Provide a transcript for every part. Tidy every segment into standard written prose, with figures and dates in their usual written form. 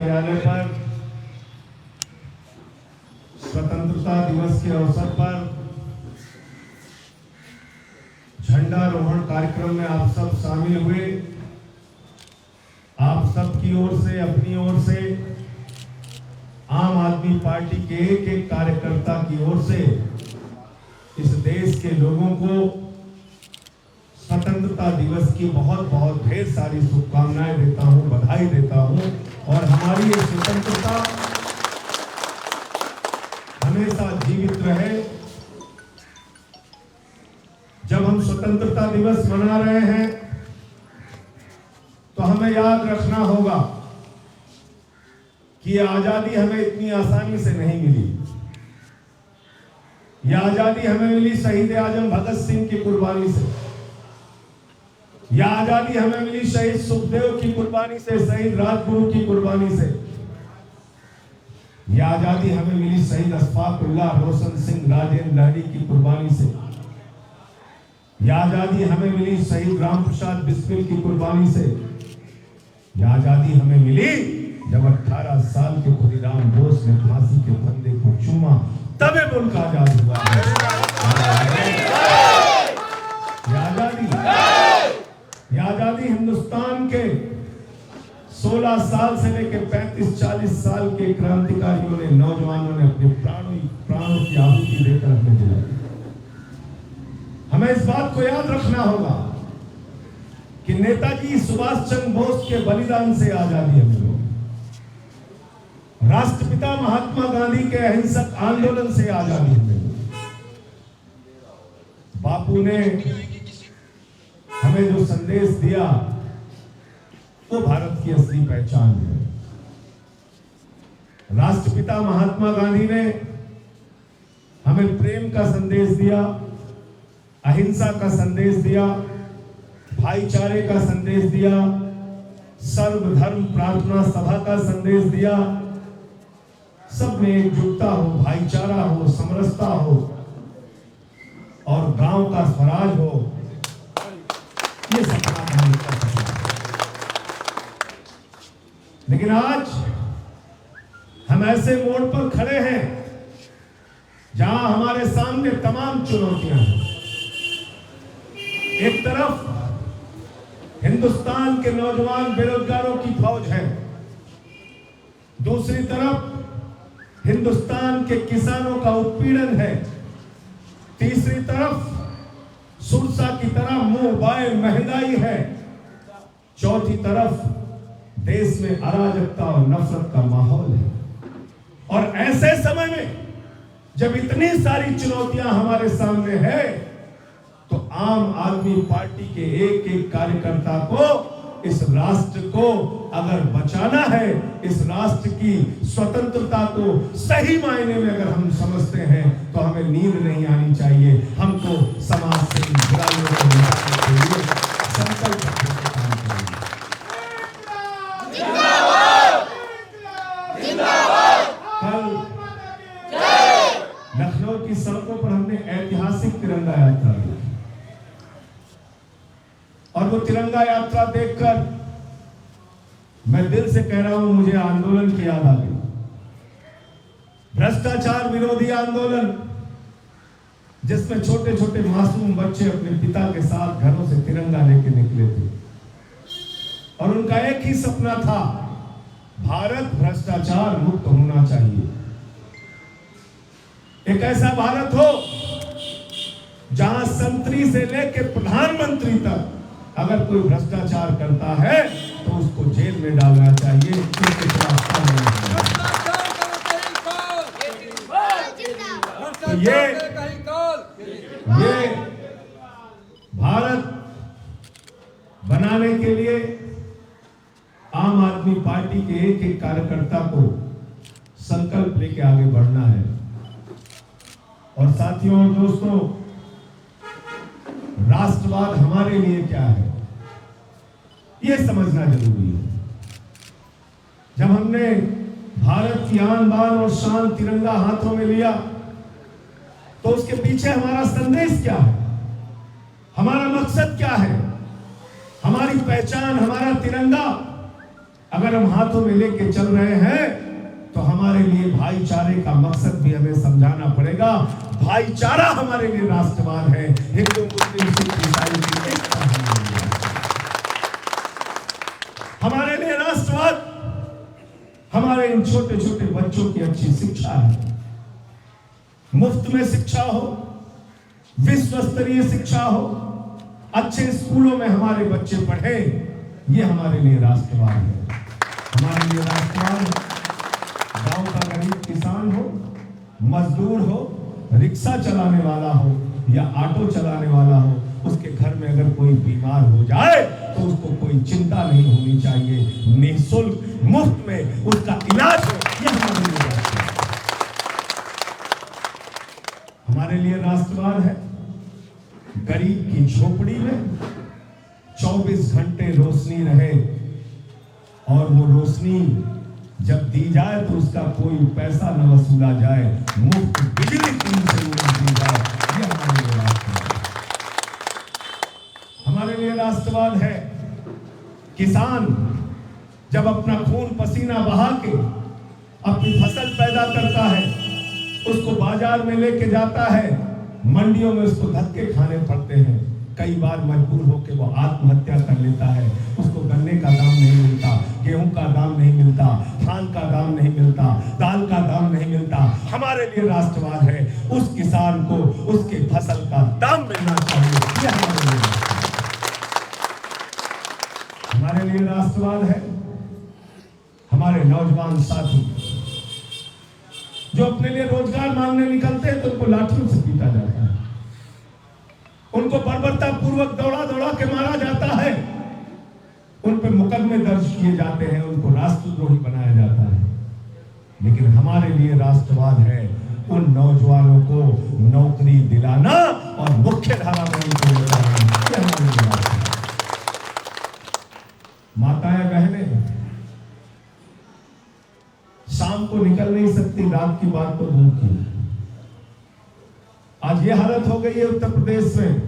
कार्यालय पर स्वतंत्रता दिवस के अवसर पर झंडारोहण कार्यक्रम में आप सब शामिल हुए। आप सब की ओर से, अपनी ओर से, आम आदमी पार्टी के एक एक कार्यकर्ता की ओर से इस देश के लोगों को स्वतंत्रता दिवस की बहुत बहुत ढेर सारी शुभकामनाएं देता हूं, बधाई देता हूं। और हमारी ये स्वतंत्रता हमेशा जीवित रहे। जब हम स्वतंत्रता दिवस मना रहे हैं तो हमें याद रखना होगा कि ये आजादी हमें इतनी आसानी से नहीं मिली। यह आजादी हमें मिली शहीद आजम भगत सिंह की कुर्बानी से। यह आजादी हमें मिली शहीद सुखदेव की कुर्बानी से, शहीद राजगुरु की कुर्बानी से। यह आजादी हमें मिली शहीद अशफाकुल्लाह रोशन सिंह राजेंद्र लहरी की कुर्बानी से। यह आजादी हमें मिली शहीद राम प्रसाद बिस्मिल की कुर्बानी से। यह आजादी हमें मिली जब 18 साल के खुदीराम बोस ने फांसी के फंदे को चूमा, तब मुल्क आजाद हुआ है। यह आजादी हिंदुस्तान के 16 साल से लेकर 35-40 साल के क्रांतिकारियों ने, नौजवानों ने अपने प्राणों की आहुति देकर हमें दिलाई। हमें इस बात को याद रखना होगा कि नेताजी सुभाष चंद्र बोस के बलिदान से आजादी हमें मिली। राष्ट्रपिता महात्मा गांधी के अहिंसक आंदोलन से आजादी हमें मिली। बापू ने हमें जो संदेश दिया वो भारत की असली पहचान है। राष्ट्रपिता महात्मा गांधी ने हमें प्रेम का संदेश दिया, अहिंसा का संदेश दिया, भाईचारे का संदेश दिया, सर्वधर्म प्रार्थना सभा का संदेश दिया। सब में एकजुटता हो, भाईचारा हो, समरसता हो और गांव का स्वराज हो, ये सपना गांधी का सपना। लेकिन आज हम ऐसे मोड़ पर खड़े हैं जहां हमारे सामने तमाम चुनौतियां हैं। एक तरफ हिंदुस्तान के नौजवान बेरोजगारों की फौज है, दूसरी तरफ हिंदुस्तान के किसानों का उत्पीड़न है, तीसरी तरफ सुरसा की तरह मुंह बाए महंगाई है, चौथी तरफ देश में अराजकता और नफरत का माहौल है। और ऐसे समय में जब इतनी सारी चुनौतियां हमारे सामने है तो आम आदमी पार्टी के एक एक कार्यकर्ता को, इस राष्ट्र को अगर बचाना है, इस राष्ट्र की स्वतंत्रता को सही मायने में अगर हम समझते हैं तो हमें नींद नहीं आनी चाहिए। हमको समाज से बुराइयों को मिटाने के लिए संकल्प करके काम करेंगे। कल लखनऊ की सड़कों पर हमने ऐतिहासिक तिरंगा यात्रा की और वो तिरंगा यात्रा देखकर मैं दिल से कह रहा हूं, मुझे आंदोलन की याद आ गई। भ्रष्टाचार विरोधी आंदोलन, जिसमें छोटे छोटे मासूम बच्चे अपने पिता के साथ घरों से तिरंगा लेके निकले थे और उनका एक ही सपना था, भारत भ्रष्टाचार मुक्त होना चाहिए। एक ऐसा भारत हो जहां संतरी से लेकर प्रधानमंत्री तक अगर कोई भ्रष्टाचार करता है तो उसको जेल में डालना चाहिए। तो ये भारत बनाने के लिए आम आदमी पार्टी के एक एक कार्यकर्ता को संकल्प लेके आगे बढ़ना है। और साथियों और दोस्तों, राष्ट्रवाद हमारे लिए क्या है ये समझना जरूरी है। जब हमने भारत की आन बान और शान तिरंगा हाथों में लिया तो उसके पीछे हमारा संदेश क्या है, हमारा मकसद क्या है, हमारी पहचान, हमारा तिरंगा अगर हम हाथों में लेके चल रहे हैं तो हमारे लिए भाईचारे का मकसद भी हमें समझाना पड़ेगा। भाईचारा हमारे लिए राष्ट्रवाद है। हिंदू मुस्लिम सिख ईसाई की एकता हमारे लिए राष्ट्रवाद हमारे इन छोटे छोटे बच्चों की अच्छी शिक्षा है। मुफ्त में शिक्षा हो, विश्व स्तरीय शिक्षा हो, अच्छे स्कूलों में हमारे बच्चे पढ़े, ये हमारे लिए राष्ट्रवाद है। हमारे लिए राष्ट्रवाद गांव का गरीब किसान हो, मजदूर हो, रिक्शा चलाने वाला हो या ऑटो चलाने वाला हो, उसके घर में अगर कोई बीमार हो जाए तो उसको कोई चिंता नहीं होनी चाहिए। निःशुल्क मुफ्त में उसका इलाज हो, यह हमारे लिए राष्ट्रवाद है। हमारे लिए राष्ट्रवाद है गरीब की झोपड़ी में 24 घंटे रोशनी रहे और वो रोशनी जब दी जाए तो उसका कोई पैसा न वसूला जाए, मुफ्त बिजली 3 से दी जाए, ये हमारे लिए राष्ट्रवाद है। हमारे लिए राष्ट्रवाद है किसान जब अपना खून पसीना बहा के अपनी फसल पैदा करता है, उसको बाजार में लेके जाता है, मंडियों में उसको धक्के खाने पड़ते हैं, कई बार मजबूर होकर वो आत्महत्या कर लेता है, उसको गन्ने का दाम नहीं मिलता, गेहूं का दाम नहीं मिलता, धान का दाम नहीं मिलता, दाल का दाम नहीं मिलता। हमारे लिए राष्ट्रवाद है उस किसान को उसके फसल का दाम मिलना चाहिए, ये हमारे लिए राष्ट्रवाद है। हमारे नौजवान साथी जो अपने लिए रोजगार मांगने निकलते हैं तो उनको लाठियों से पीटा जाता है, उनको बर्बरता पूर्वक दौड़ा दौड़ा के मारा जाता है, उन पे मुकदमे दर्ज किए जाते हैं, उनको राष्ट्रद्रोही बनाया जाता है। लेकिन हमारे लिए राष्ट्रवाद है उन नौजवानों को नौकरी दिलाना और मुख्य धारा में उनको लेकर माताएं बहनें शाम को निकल नहीं सकती, रात की बात तो दूर की। आज ये हालत हो गई है उत्तर प्रदेश में,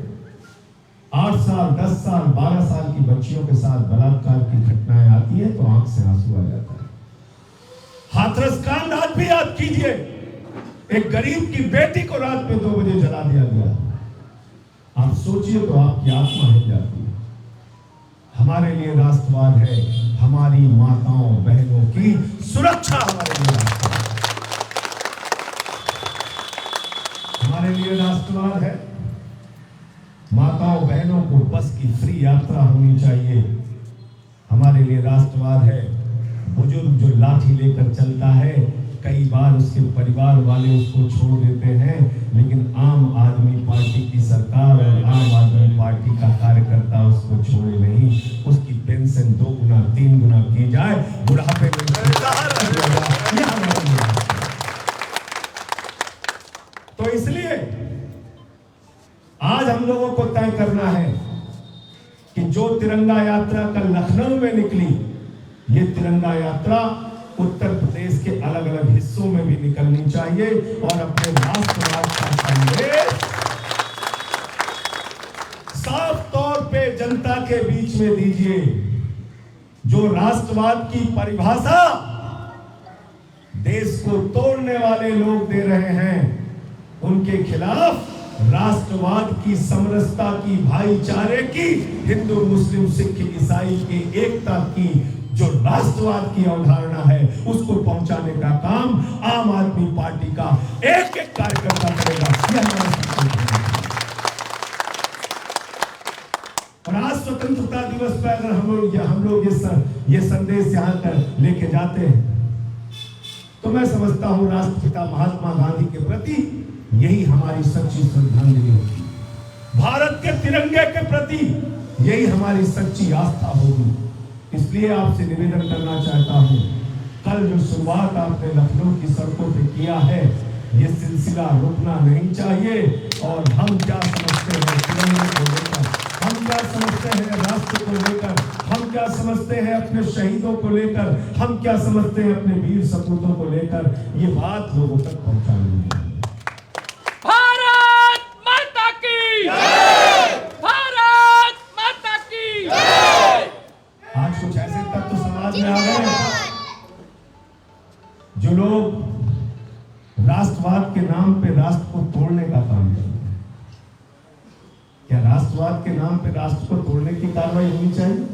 8 साल 10 साल 12 साल की बच्चियों के साथ बलात्कार की घटनाएं आती है तो आंख से आंसू आ जाता है। हाथरस कांड आज भी याद कीजिए, एक गरीब की बेटी को रात में 2 बजे जला दिया गया। आप सोचिए तो आपकी आत्मा हिल जाती है। हमारे लिए राष्ट्रवाद है हमारी माताओं बहनों की सुरक्षा, हमारे लिए राष्ट्रवाद है माताओं बहनों को बस की फ्री यात्रा होनी चाहिए। हमारे लिए राष्ट्रवाद है बुजुर्ग जो लाठी लेकर चलता है, कई बार उसके परिवार वाले उसको छोड़ देते हैं, लेकिन आम आदमी पार्टी की सरकार और आम आदमी पार्टी का कार्यकर्ता उसको छोड़े नहीं। उसकी पेंशन 2 गुना 3 गुना की जाए, बुढ़ापे में तो इसलिए आज हम लोगों को तय करना है कि जो तिरंगा यात्रा कल लखनऊ में निकली, ये तिरंगा यात्रा उत्तर प्रदेश के अलग अलग हिस्सों में भी निकलनी चाहिए और अपने राष्ट्रवाद का संदेश साफ तौर पे जनता के बीच में दीजिए। जो राष्ट्रवाद की परिभाषा देश को तोड़ने वाले लोग दे रहे हैं, उनके खिलाफ राष्ट्रवाद की समरसता की, भाईचारे की, हिंदू मुस्लिम सिख ईसाई की एकता की जो राष्ट्रवाद की अवधारणा है, उसको पहुंचाने का काम आम आदमी पार्टी का एक एक कार्यकर्ता करेगा। और आज स्वतंत्रता दिवस पर अगर हम लोग ये संदेश यहाँ कर लेके जाते हैं तो मैं समझता हूँ राष्ट्रपिता महात्मा गांधी के प्रति यही हमारी सच्ची श्रद्धांजलि होगी। भारत के तिरंगे के प्रति यही हमारी सच्ची आस्था होगी। इसलिए आपसे निवेदन करना चाहता हूं, कल जो शुरुआत आपने लखनऊ की सड़कों पे किया है, ये सिलसिला रुकना नहीं चाहिए। और हम क्या समझते हैं तिरंगे को लेकर, हम क्या समझते हैं राष्ट्र को लेकर, हम क्या समझते हैं अपने शहीदों को लेकर, हम क्या समझते हैं अपने वीर सपूतों को लेकर, ये बात लोगों तक पहुंचानी है। आज कुछ ऐसे तत्व समाज में आ गए जो लोग राष्ट्रवाद के नाम पे राष्ट्र को तोड़ने का काम कर रहे हैं, क्या राष्ट्रवाद के नाम पे राष्ट्र को तोड़ने की कार्रवाई होनी चाहिए?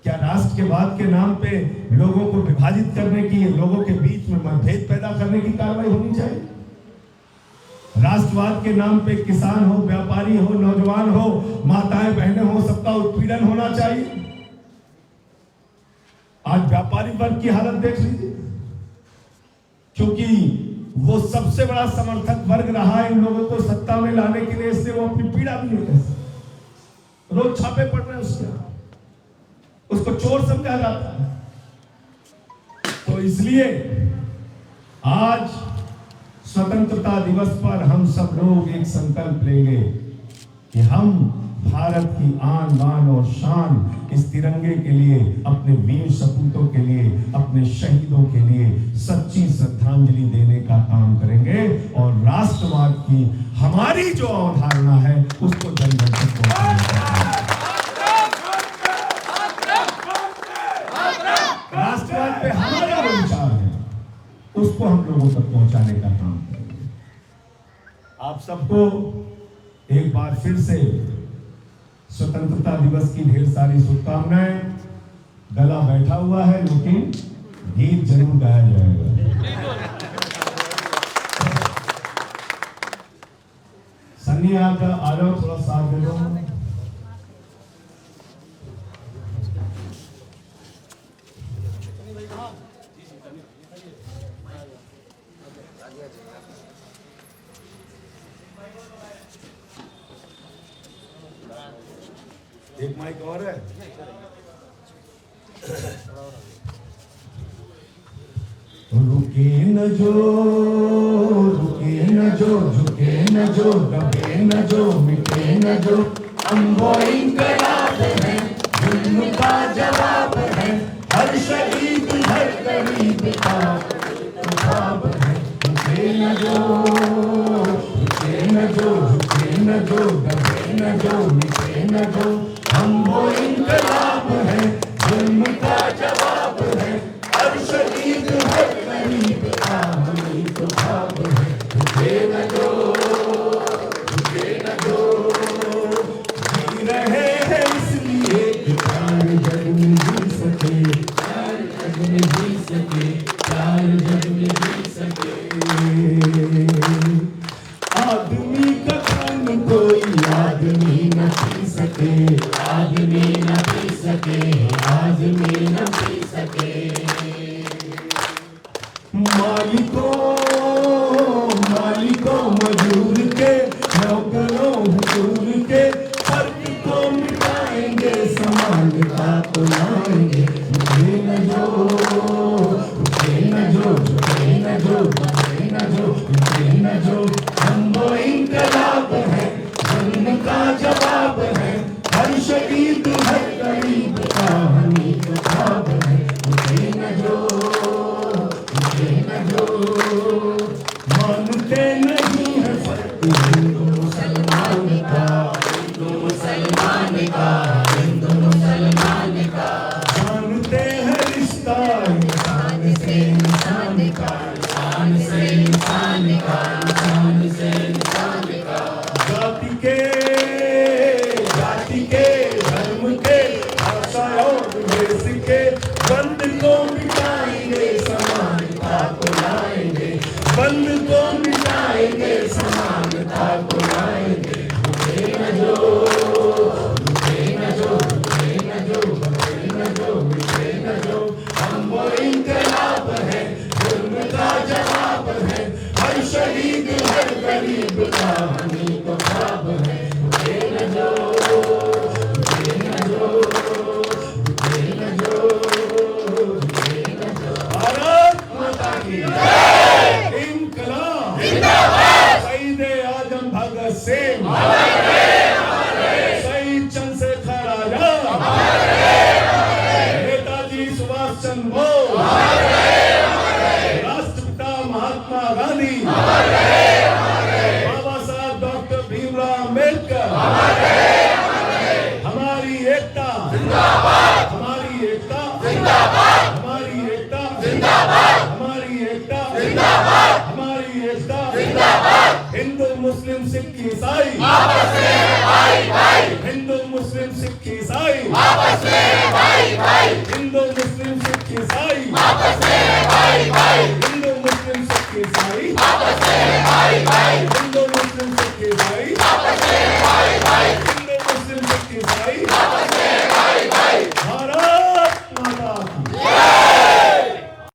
क्या राष्ट्र के बाद के नाम पे लोगों को विभाजित करने की, लोगों के बीच में मतभेद पैदा करने की कार्रवाई होनी चाहिए? राष्ट्रवाद के नाम पे किसान हो, व्यापारी हो, नौजवान हो, माताएं बहनें हो, सबका उत्पीड़न होना चाहिए? आज व्यापारी वर्ग की हालत देख लीजिए, क्योंकि वो सबसे बड़ा समर्थक वर्ग रहा है इन लोगों को सत्ता में लाने के लिए, इसलिए वो अपनी पीड़ा भी नहीं कहते। रोज छापे पड़ रहे हैं उसको चोर समझा जाता है। तो इसलिए आज स्वतंत्रता दिवस पर हम सब लोग एक संकल्प लेंगे कि हम भारत की आन बान और शान इस तिरंगे के लिए, अपने वीर सपूतों के लिए, अपने शहीदों के लिए सच्ची श्रद्धांजलि देने का काम करेंगे और राष्ट्रवाद की हमारी जो अवधारणा है उसको जन जन तक पहुंचाने का काम। राष्ट्रवाद पे हमारा जो विचार है उसको हम लोगों तक पहुंचाने का काम करेंगे। आप सबको एक बार फिर से स्वतंत्रता दिवस की ढेर सारी शुभकामनाएं। गला बैठा हुआ है लेकिन गीत जरूर गाया जाएगा। सन्नी आ जाओ, थोड़ा साथ दे दो। एक माइक और है। रुके न जो, रुके न जो, झुके न जो, दबे न जो, मिटे न जो, हम वो इंकलाब है, जुल्म का जवाब है, हर शहीद हर गरीब का ख्वाब है। रुके न जो, रुके न जो, झुके न जो, दबे न जो, मिटे न जो, हम वो इंकलाब है, जुल्म का जवाब है, हर शहीद हर गरीब का हमें तो ख्वाब है। रुके न जो, रुके न जो, जी रहे हैं इसलिए कि चार जग में जी सके, चार जग में जी सके, चार जग में जी सके। आदमी का खून कोई आदमी न पी सके, आदमी न पी सके, आदमी न पी सके। मालिकों मालिकों मजदूर के, नौकरों हुजूर के, फर्क को मिटाएंगे, समानता को लाएंगे। रुके न जो, रुके न जो, झुके न जो, दबे न जो, रुके न जो, हम वो इंकलाब है, जुल्म का जवाब है, हर शहीद हर गरीब का हमें तो ख्वाब है। रुके न जो, रुके न जो, मानते नहीं है फर्क हिंदू मुसलमान का, हिंदू मुसलमान का, हिंदू मुसलमान का, जानते हैं रिश्ता इंसान से इंसान का, इंसान से इंसान का, इंसान से इंसान का। जाति के धर्म के, भाषा और देश के बंद को मिटाएंगे, समानता को लाएंगे, बंद को मिटाएंगे, समानता को लाएंगे। रुके न जो, रुके न जो, रुके न जो, रुके न जो, रुके न जो, हम वो इंकलाब है, जुल्म का जवाब है, हर शहीद हर गरीब का हमें तो ख्वाब है। रुके न जो, रुके न जो, रुके न जो, रुके न जो। भारत माता की जय, इंकलाब जिंदाबाद, शहीद आजम भगत सिंह, शहीद चंद्रशेखर आजाद, नेताजी सुभाष चंद्र बोस, राष्ट्रपिता महात्मा गांधी, बाबा साहब डॉक्टर भीमराव अम्बेडकर, हमारी एकता जिंदाबाद, हमारी एकता जिंदाबाद, हमारी एकता जिंदाबाद। मुस्लिम सिख ईसाई आपस में भाई भाई, हिंदू मुस्लिम सिख ईसाई आपस में भाई भाई, हिंदू मुस्लिम सिख ईसाई आपस में भाई भाई, हिंदू मुस्लिम सिख ईसाई आपस में भाई भाई, हिंदू